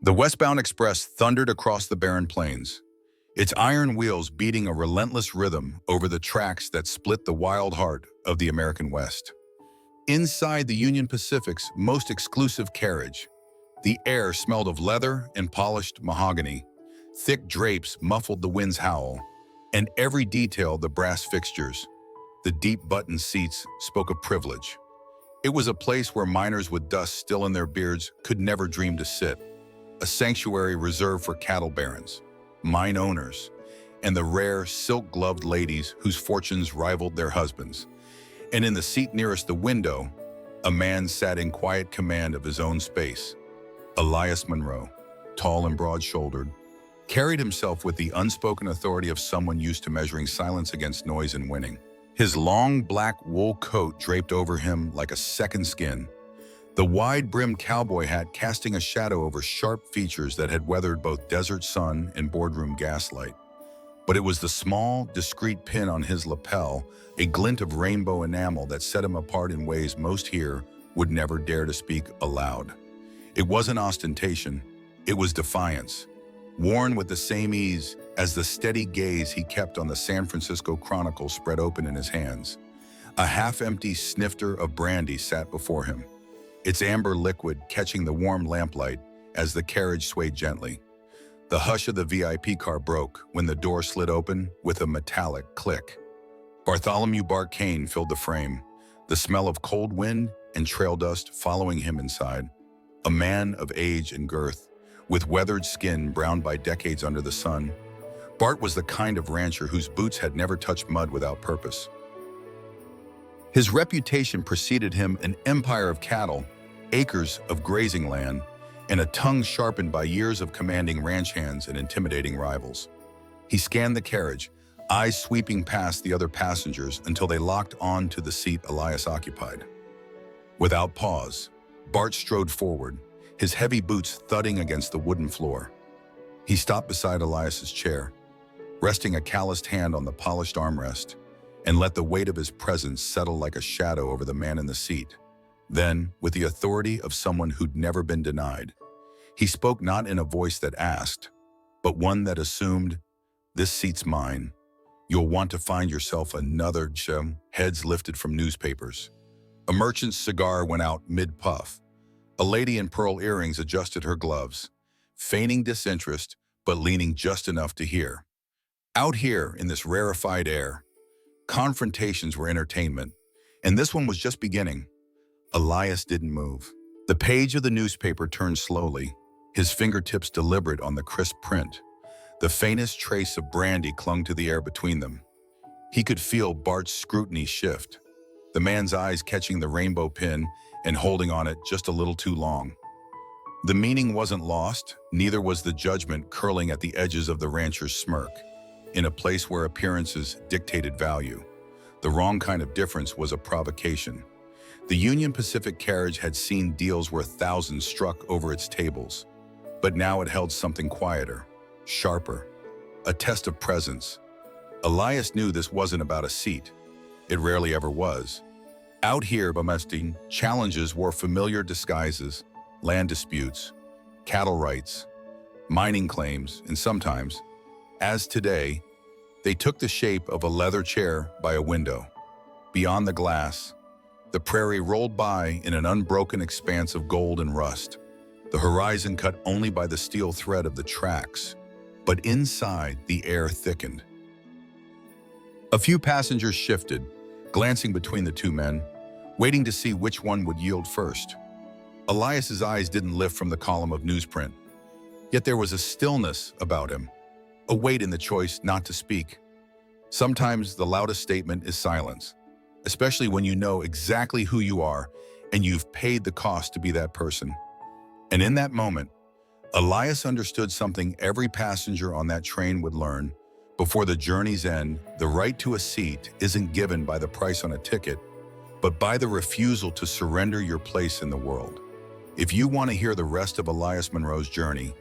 The Westbound Express thundered across the barren plains, its iron wheels beating a relentless rhythm over the tracks that split the wild heart of the American West. Inside the Union Pacific's most exclusive carriage, the air smelled of leather and polished mahogany. Thick drapes muffled the wind's howl, and every detail, the brass fixtures, the deep buttoned seats, spoke of privilege. It was a place where miners with dust still in their beards could never dream to sit, a sanctuary reserved for cattle barons, mine owners, and the rare silk-gloved ladies whose fortunes rivaled their husbands. And in the seat nearest the window, a man sat in quiet command of his own space. Elias Monroe, tall and broad-shouldered, carried himself with the unspoken authority of someone used to measuring silence against noise and winning. His long black wool coat draped over him like a second skin, the wide-brimmed cowboy hat casting a shadow over sharp features that had weathered both desert sun and boardroom gaslight. But it was the small, discreet pin on his lapel, a glint of rainbow enamel that set him apart in ways most here would never dare to speak aloud. It wasn't ostentation, it was defiance, worn with the same ease as the steady gaze he kept on the San Francisco Chronicle spread open in his hands. A half-empty snifter of brandy sat before him, its amber liquid catching the warm lamplight as the carriage swayed gently. The hush of the VIP car broke when the door slid open with a metallic click. Bartholomew Bart Kane filled the frame, the smell of cold wind and trail dust following him inside. A man of age and girth, with weathered skin browned by decades under the sun. Bart was the kind of rancher whose boots had never touched mud without purpose. His reputation preceded him, an empire of cattle, acres of grazing land, and a tongue sharpened by years of commanding ranch hands and intimidating rivals. He scanned the carriage, eyes sweeping past the other passengers until they locked on to the seat Elias occupied. Without pause, Bart strode forward, his heavy boots thudding against the wooden floor. He stopped beside Elias's chair, resting a calloused hand on the polished armrest, and let the weight of his presence settle like a shadow over the man in the seat. Then, with the authority of someone who'd never been denied, he spoke not in a voice that asked, but one that assumed, "This seat's mine. You'll want to find yourself another gem." Heads lifted from newspapers. A merchant's cigar went out mid-puff. A lady in pearl earrings adjusted her gloves, feigning disinterest, but leaning just enough to hear. Out here, in this rarefied air, confrontations were entertainment, and this one was just beginning. Elias didn't move. The page of the newspaper turned slowly, his fingertips deliberate on the crisp print. The faintest trace of brandy clung to the air between them. He could feel Bart's scrutiny shift, the man's eyes catching the rainbow pin and holding on it just a little too long. The meaning wasn't lost, neither was the judgment curling at the edges of the rancher's smirk. In a place where appearances dictated value, the wrong kind of difference was a provocation. The Union Pacific carriage had seen deals worth thousands struck over its tables, but now it held something quieter, sharper, a test of presence. Elias knew this wasn't about a seat. It rarely ever was. Out here, domestic challenges wore familiar disguises: land disputes, cattle rights, mining claims, and sometimes, as today, they took the shape of a leather chair by a window. Beyond the glass, the prairie rolled by in an unbroken expanse of gold and rust, the horizon cut only by the steel thread of the tracks. But inside, the air thickened. A few passengers shifted, glancing between the two men, waiting to see which one would yield first. Elias's eyes didn't lift from the column of newsprint, yet there was a stillness about him, a weight in the choice not to speak. Sometimes the loudest statement is silence, especially when you know exactly who you are and you've paid the cost to be that person. And in that moment, Elias understood something every passenger on that train would learn. Before the journey's end, the right to a seat isn't given by the price on a ticket, but by the refusal to surrender your place in the world. If you want to hear the rest of Elias Monroe's journey,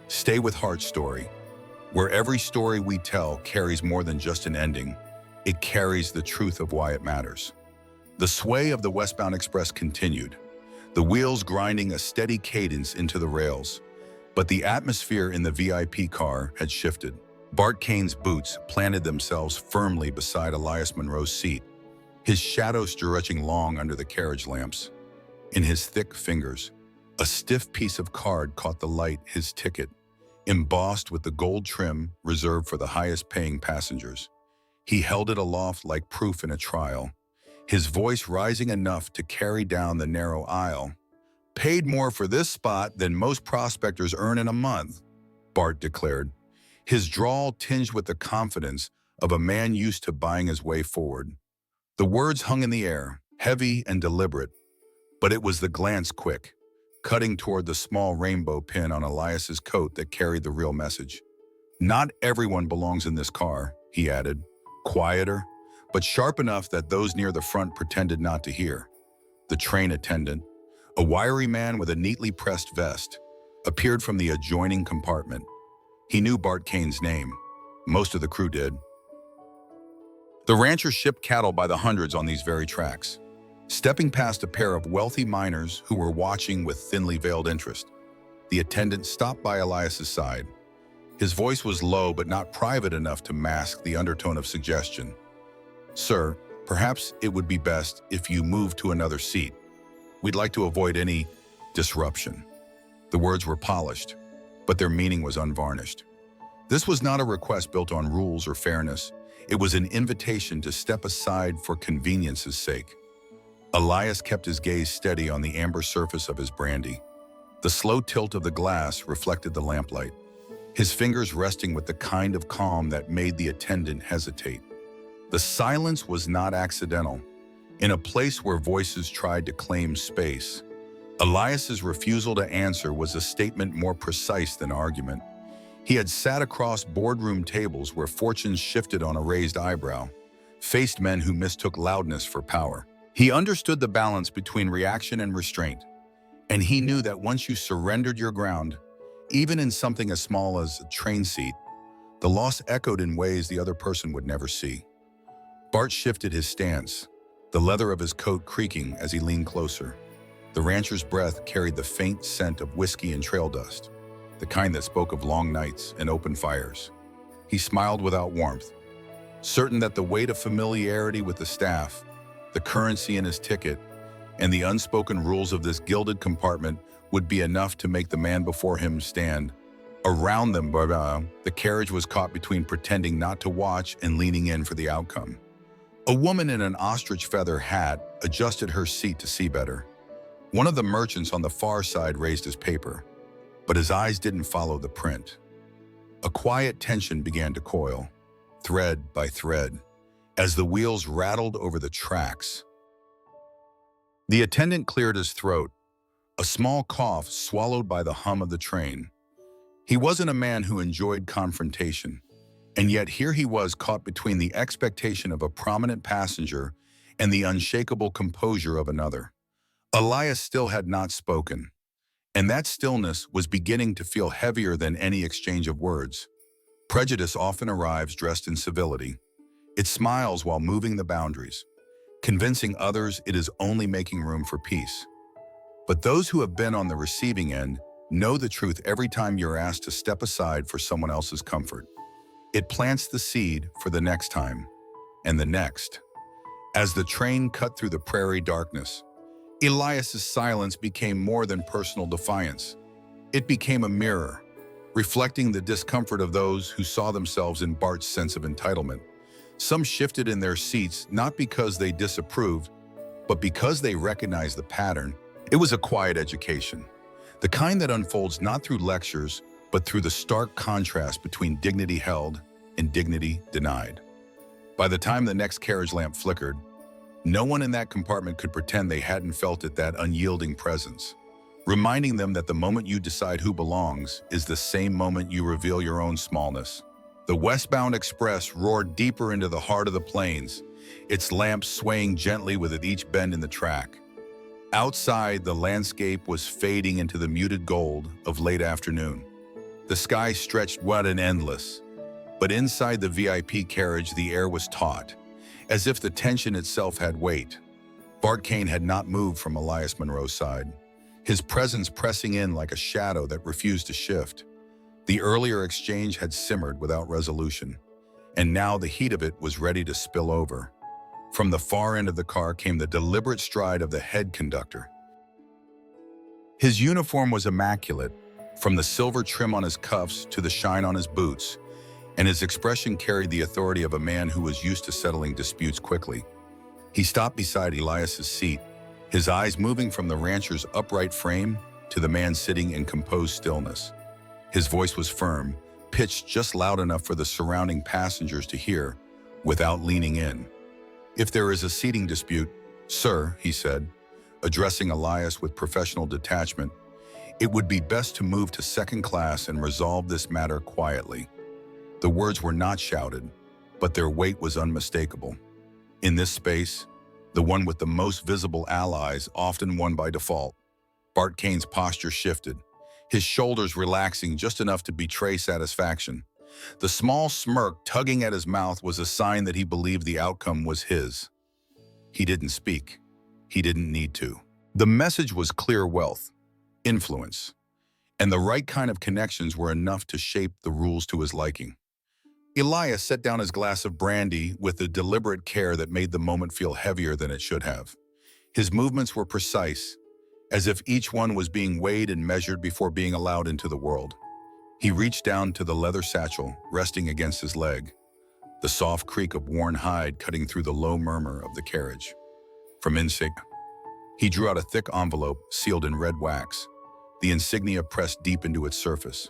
stay with Heart's story, where every story we tell carries more than just an ending. It carries the truth of why it matters. The sway of the Westbound Express continued, the wheels grinding a steady cadence into the rails. But the atmosphere in the VIP car had shifted. Bart Kane's boots planted themselves firmly beside Elias Monroe's seat, his shadow stretching long under the carriage lamps. In his thick fingers, a stiff piece of card caught the light, his ticket, embossed with the gold trim reserved for the highest-paying passengers. He held it aloft like proof in a trial, his voice rising enough to carry down the narrow aisle. "Paid more for this spot than most prospectors earn in a month," Bart declared, his drawl tinged with the confidence of a man used to buying his way forward. The words hung in the air, heavy and deliberate, but it was the glance quick, cutting toward the small rainbow pin on Elias's coat that carried the real message. "Not everyone belongs in this car," he added, quieter, but sharp enough that those near the front pretended not to hear. The train attendant, a wiry man with a neatly pressed vest, appeared from the adjoining compartment. He knew Bart Kane's name. Most of the crew did. The rancher shipped cattle by the hundreds on these very tracks. Stepping past a pair of wealthy miners who were watching with thinly veiled interest, the attendant stopped by Elias's side. His voice was low but not private enough to mask the undertone of suggestion. "Sir, perhaps it would be best if you moved to another seat. We'd like to avoid any disruption." The words were polished, but their meaning was unvarnished. This was not a request built on rules or fairness. It was an invitation to step aside for convenience's sake. Elias kept his gaze steady on the amber surface of his brandy. The slow tilt of the glass reflected the lamplight, his fingers resting with the kind of calm that made the attendant hesitate. The silence was not accidental. In a place where voices tried to claim space, Elias's refusal to answer was a statement more precise than argument. He had sat across boardroom tables where fortunes shifted on a raised eyebrow, faced men who mistook loudness for power. He understood the balance between reaction and restraint, and he knew that once you surrendered your ground, even in something as small as a train seat, the loss echoed in ways the other person would never see. Bart shifted his stance, the leather of his coat creaking as he leaned closer. The rancher's breath carried the faint scent of whiskey and trail dust, the kind that spoke of long nights and open fires. He smiled without warmth, certain that the weight of familiarity with the staff, the currency in his ticket, and the unspoken rules of this gilded compartment would be enough to make the man before him stand. Around them, the carriage was caught between pretending not to watch and leaning in for the outcome. A woman in an ostrich feather hat adjusted her seat to see better. One of the merchants on the far side raised his paper, but his eyes didn't follow the print. A quiet tension began to coil, thread by thread, as the wheels rattled over the tracks. The attendant cleared his throat, a small cough swallowed by the hum of the train. He wasn't a man who enjoyed confrontation, and yet here he was caught between the expectation of a prominent passenger and the unshakable composure of another. Elias still had not spoken, and that stillness was beginning to feel heavier than any exchange of words. Prejudice often arrives dressed in civility. It smiles while moving the boundaries, convincing others it is only making room for peace. But those who have been on the receiving end know the truth every time you're asked to step aside for someone else's comfort. It plants the seed for the next time, and the next. As the train cut through the prairie darkness, Elias's silence became more than personal defiance. It became a mirror, reflecting the discomfort of those who saw themselves in Bart's sense of entitlement. Some shifted in their seats not because they disapproved, but because they recognized the pattern. It was a quiet education, the kind that unfolds not through lectures, but through the stark contrast between dignity held and dignity denied. By the time the next carriage lamp flickered, no one in that compartment could pretend they hadn't felt it, that unyielding presence, reminding them that the moment you decide who belongs is the same moment you reveal your own smallness. The Westbound Express roared deeper into the heart of the plains, its lamps swaying gently with each bend in the track. Outside, the landscape was fading into the muted gold of late afternoon. The sky stretched wide and endless, but inside the VIP carriage the air was taut, as if the tension itself had weight. Bart Kane had not moved from Elias Monroe's side. his presence pressing in like a shadow that refused to shift. The earlier exchange had simmered without resolution, and now the heat of it was ready to spill over. From the far end of the car came the deliberate stride of the head conductor. His uniform was immaculate, from the silver trim on his cuffs to the shine on his boots, and his expression carried the authority of a man who was used to settling disputes quickly. He stopped beside Elias's seat, his eyes moving from the rancher's upright frame to the man sitting in composed stillness. His voice was firm, pitched just loud enough for the surrounding passengers to hear, without leaning in. "If there is a seating dispute, sir," he said, addressing Elias with professional detachment, "it would be best to move to second class and resolve this matter quietly." The words were not shouted, but their weight was unmistakable. In this space, the one with the most visible allies often won by default. Bart Kane's posture shifted, his shoulders relaxing just enough to betray satisfaction. The small smirk tugging at his mouth was a sign that he believed the outcome was his. He didn't speak. He didn't need to. The message was clear: wealth, influence, and the right kind of connections were enough to shape the rules to his liking. Elias set down his glass of brandy with a deliberate care that made the moment feel heavier than it should have. His movements were precise, as if each one was being weighed and measured before being allowed into the world. He reached down to the leather satchel, resting against his leg, the soft creak of worn hide cutting through the low murmur of the carriage. From inside, he drew out a thick envelope sealed in red wax, the insignia pressed deep into its surface.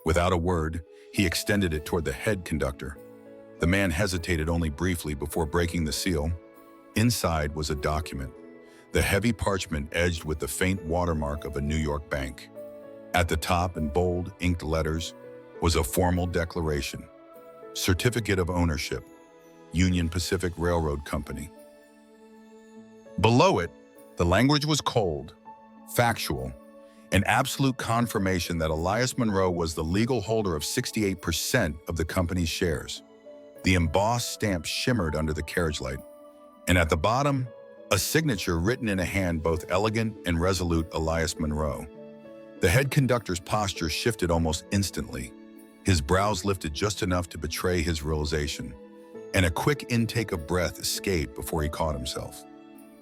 Without a word, he extended it toward the head conductor. The man hesitated only briefly before breaking the seal. Inside was a document, the heavy parchment edged with the faint watermark of a New York bank. At the top, in bold, inked letters, was a formal declaration. Certificate of Ownership, Union Pacific Railroad Company. Below it, the language was cold, factual, an absolute confirmation that Elias Monroe was the legal holder of 68% of the company's shares. The embossed stamp shimmered under the carriage light, and at the bottom, a signature written in a hand both elegant and resolute: Elias Monroe. The head conductor's posture shifted almost instantly. His brows lifted just enough to betray his realization, and a quick intake of breath escaped before he caught himself.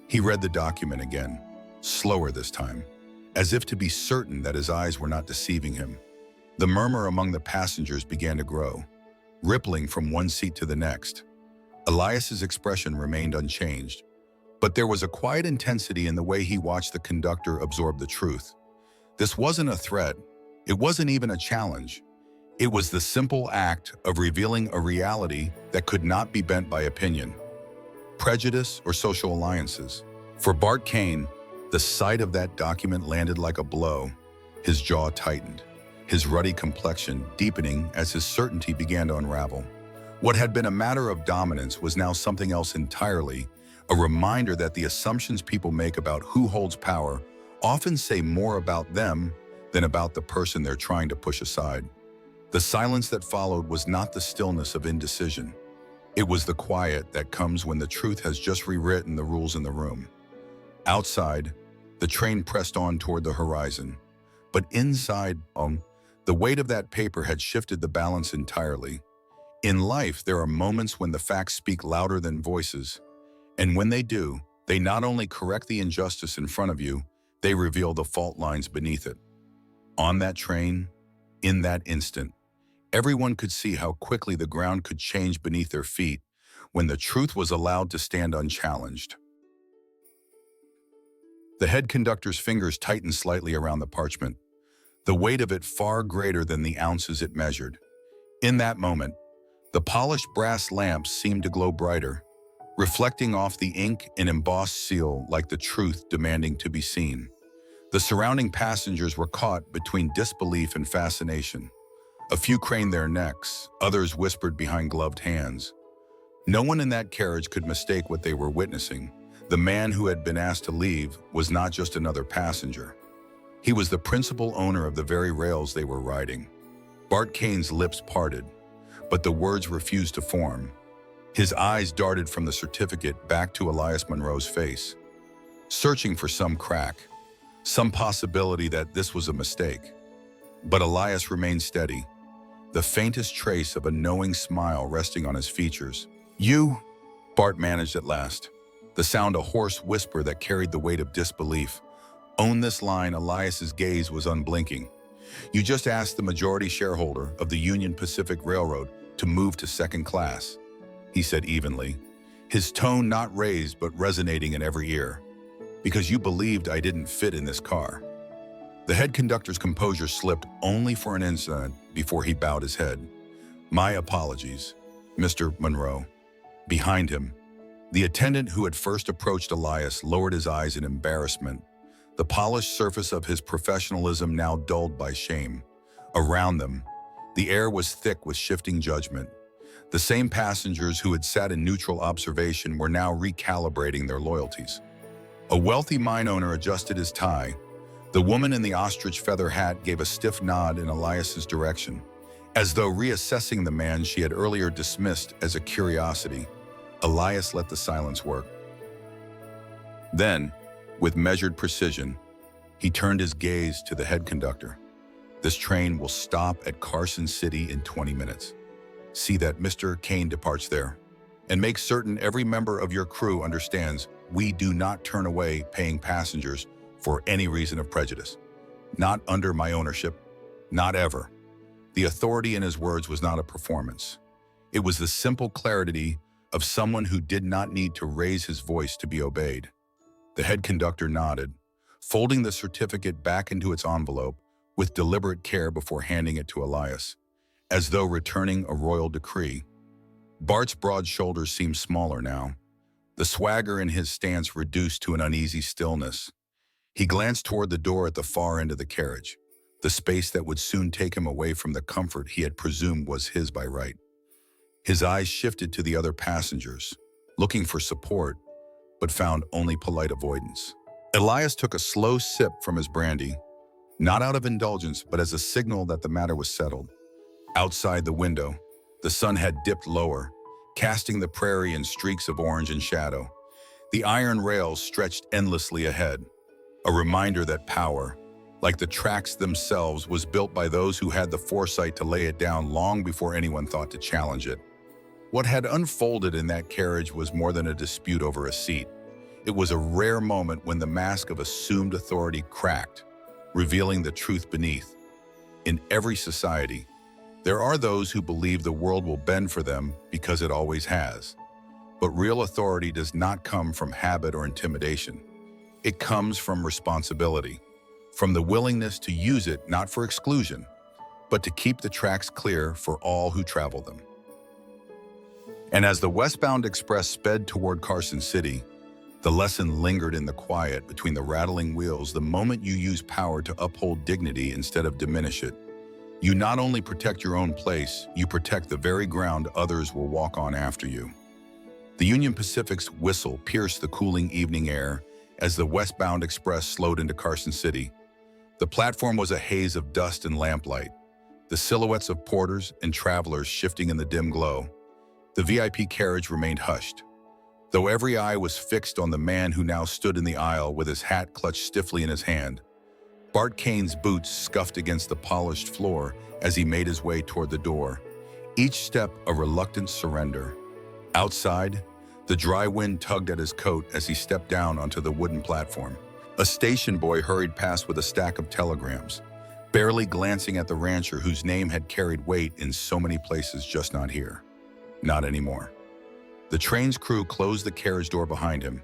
He read the document again, slower this time, as if to be certain that his eyes were not deceiving him. The murmur among the passengers began to grow, rippling from one seat to the next. Elias's expression remained unchanged, but there was a quiet intensity in the way he watched the conductor absorb the truth. This wasn't a threat. It wasn't even a challenge. It was the simple act of revealing a reality that could not be bent by opinion, prejudice, or social alliances. For Bart Kane, the sight of that document landed like a blow. His jaw tightened, his ruddy complexion deepening as his certainty began to unravel. What had been a matter of dominance was now something else entirely, a reminder that the assumptions people make about who holds power often say more about them than about the person they're trying to push aside. The silence that followed was not the stillness of indecision. It was the quiet that comes when the truth has just rewritten the rules in the room. Outside, the train pressed on toward the horizon, but inside, the weight of that paper had shifted the balance entirely. In life, there are moments when the facts speak louder than voices, and when they do, they not only correct the injustice in front of you, they reveal the fault lines beneath it. On that train, in that instant, everyone could see how quickly the ground could change beneath their feet when the truth was allowed to stand unchallenged. The head conductor's fingers tightened slightly around the parchment, the weight of it far greater than the ounces it measured. In that moment, the polished brass lamps seemed to glow brighter, reflecting off the ink and embossed seal like the truth demanding to be seen. The surrounding passengers were caught between disbelief and fascination. A few craned their necks, others whispered behind gloved hands. No one in that carriage could mistake what they were witnessing. The man who had been asked to leave was not just another passenger. He was the principal owner of the very rails they were riding. Bart Kane's lips parted, but the words refused to form. His eyes darted from the certificate back to Elias Monroe's face, searching for some crack. some possibility that this was a mistake. But Elias remained steady, the faintest trace of a knowing smile resting on his features. "You?" Bart managed at last, the sound a hoarse whisper that carried the weight of disbelief. On this line, Elias's gaze was unblinking. "You just asked the majority shareholder of the Union Pacific Railroad to move to second class," he said evenly, his tone not raised but resonating in every ear. "Because you believed I didn't fit in this car." The head conductor's composure slipped only for an instant before he bowed his head. "My apologies, Mr. Monroe." Behind him, the attendant who had first approached Elias lowered his eyes in embarrassment, the polished surface of his professionalism now dulled by shame. Around them, the air was thick with shifting judgment. The same passengers who had sat in neutral observation were now recalibrating their loyalties. A wealthy mine owner adjusted his tie. The woman in the ostrich feather hat gave a stiff nod in Elias's direction, as though reassessing the man she had earlier dismissed as a curiosity. Elias let the silence work. Then, with measured precision, he turned his gaze to the head conductor. "This train will stop at Carson City in 20 minutes. See that Mr. Kane departs there. And make certain every member of your crew understands we do not turn away paying passengers for any reason of prejudice. Not under my ownership. Not ever." The authority in his words was not a performance. It was the simple clarity of someone who did not need to raise his voice to be obeyed. The head conductor nodded, folding the certificate back into its envelope with deliberate care before handing it to Elias, as though returning a royal decree. Bart's broad shoulders seemed smaller now, the swagger in his stance reduced to an uneasy stillness. He glanced toward the door at the far end of the carriage, the space that would soon take him away from the comfort he had presumed was his by right. His eyes shifted to the other passengers, looking for support, but found only polite avoidance. Elias took a slow sip from his brandy, not out of indulgence, but as a signal that the matter was settled. Outside the window, the sun had dipped lower, casting the prairie in streaks of orange and shadow. The iron rails stretched endlessly ahead, a reminder that power, like the tracks themselves, was built by those who had the foresight to lay it down long before anyone thought to challenge it. What had unfolded in that carriage was more than a dispute over a seat. It was a rare moment when the mask of assumed authority cracked, revealing the truth beneath. In every society, there are those who believe the world will bend for them because it always has. But real authority does not come from habit or intimidation. It comes from responsibility, from the willingness to use it not for exclusion, but to keep the tracks clear for all who travel them. And as the Westbound Express sped toward Carson City, the lesson lingered in the quiet between the rattling wheels. The moment you use power to uphold dignity instead of diminish it, you not only protect your own place, you protect the very ground others will walk on after you. The Union Pacific's whistle pierced the cooling evening air as the Westbound Express slowed into Carson City. The platform was a haze of dust and lamplight, the silhouettes of porters and travelers shifting in the dim glow. The VIP carriage remained hushed, though every eye was fixed on the man who now stood in the aisle with his hat clutched stiffly in his hand. Bart Kane's boots scuffed against the polished floor as he made his way toward the door, each step a reluctant surrender. Outside, the dry wind tugged at his coat as he stepped down onto the wooden platform. A station boy hurried past with a stack of telegrams, barely glancing at the rancher whose name had carried weight in so many places, just not here. Not anymore. The train's crew closed the carriage door behind him,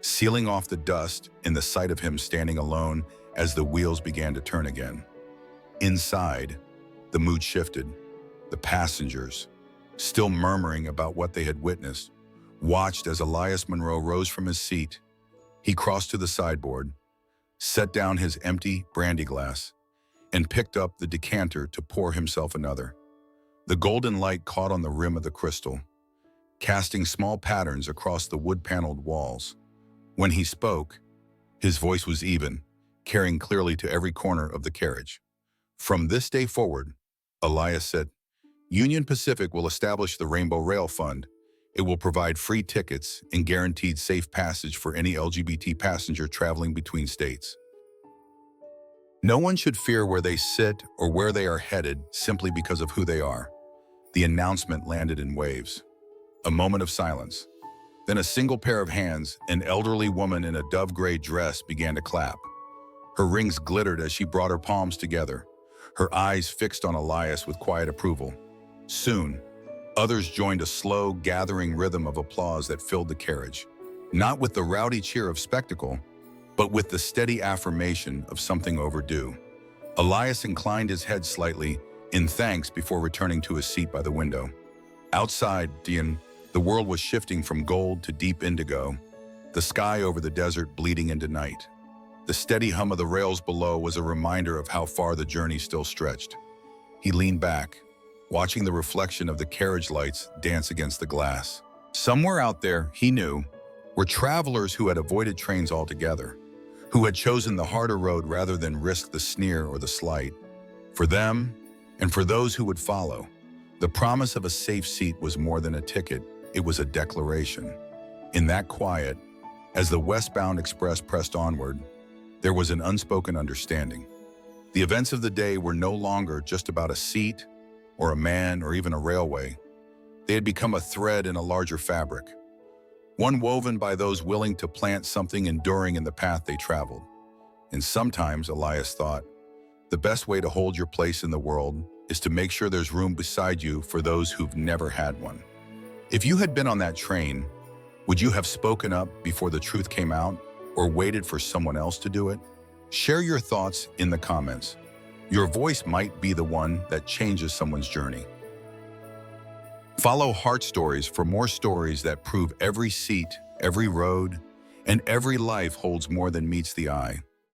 sealing off the dust in the sight of him standing alone as the wheels began to turn again. Inside, the mood shifted. The passengers, still murmuring about what they had witnessed, watched as Elias Monroe rose from his seat. He crossed to the sideboard, set down his empty brandy glass, and picked up the decanter to pour himself another. The golden light caught on the rim of the crystal, casting small patterns across the wood-paneled walls. When he spoke, his voice was even, carrying clearly to every corner of the carriage. "From this day forward," Elias said, "Union Pacific will establish the Rainbow Rail Fund. It will provide free tickets and guaranteed safe passage for any LGBT passenger traveling between states. No one should fear where they sit or where they are headed simply because of who they are. The announcement landed in waves. A moment of silence. Then a single pair of hands, an elderly woman in a dove-gray dress, began to clap. Her rings glittered as she brought her palms together, her eyes fixed on Elias with quiet approval. Soon, others joined a slow, gathering rhythm of applause that filled the carriage, not with the rowdy cheer of spectacle, but with the steady affirmation of something overdue. Elias inclined his head slightly in thanks before returning to his seat by the window. Outside, the world was shifting from gold to deep indigo, the sky over the desert bleeding into night. The steady hum of the rails below was a reminder of how far the journey still stretched. He leaned back, watching the reflection of the carriage lights dance against the glass. Somewhere out there, he knew, were travelers who had avoided trains altogether, who had chosen the harder road rather than risk the sneer or the slight. For them, and for those who would follow, the promise of a safe seat was more than a ticket, it was a declaration. In that quiet, as the Westbound Express pressed onward, there was an unspoken understanding. The events of the day were no longer just about a seat, or a man, or even a railway. They had become a thread in a larger fabric, one woven by those willing to plant something enduring in the path they traveled. And sometimes, Elias thought, the best way to hold your place in the world is to make sure there's room beside you for those who've never had one. If you had been on that train, would you have spoken up before the truth came out, or waited for someone else to do it? Share your thoughts in the comments. Your voice might be the one that changes someone's journey. Follow Heart Stories for more stories that prove every seat, every road, and every life holds more than meets the eye.